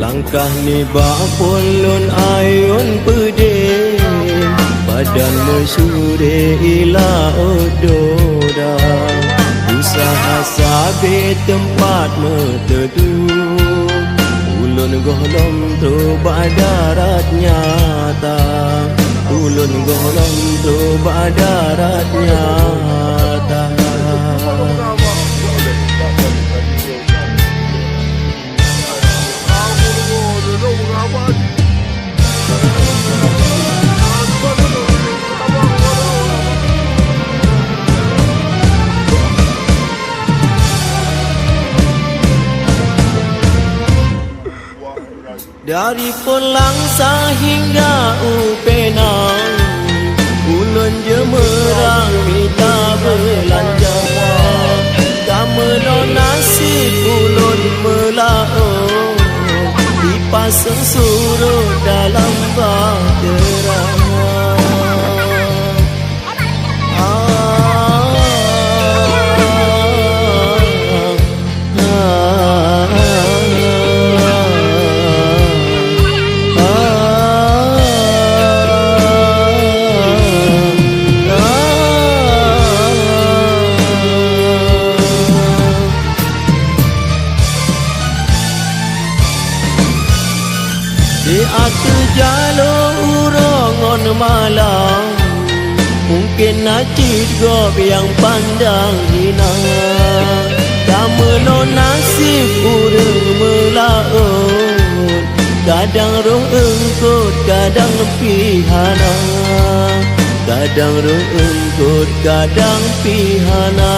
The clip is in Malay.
Langkah ni bakpun lun ayun pedih, badan mesyure ila ododa. Usaha sabe tempat meteduh, ulun golong tu badarat nyata. Ulun golong tu badarat nyata. Dari Pelangsa hingga Upenang, ulun jemerang minta belanja. Gamenon nasib ulun melaut, dipasang surut dalam bahtera. Di atas jalur urongon malam, mungkin najib gob yang pandang hina. Gamenon nasib urang melaut, kadang roh engkut kadang pihana. Kadang roh engkut kadang pihana.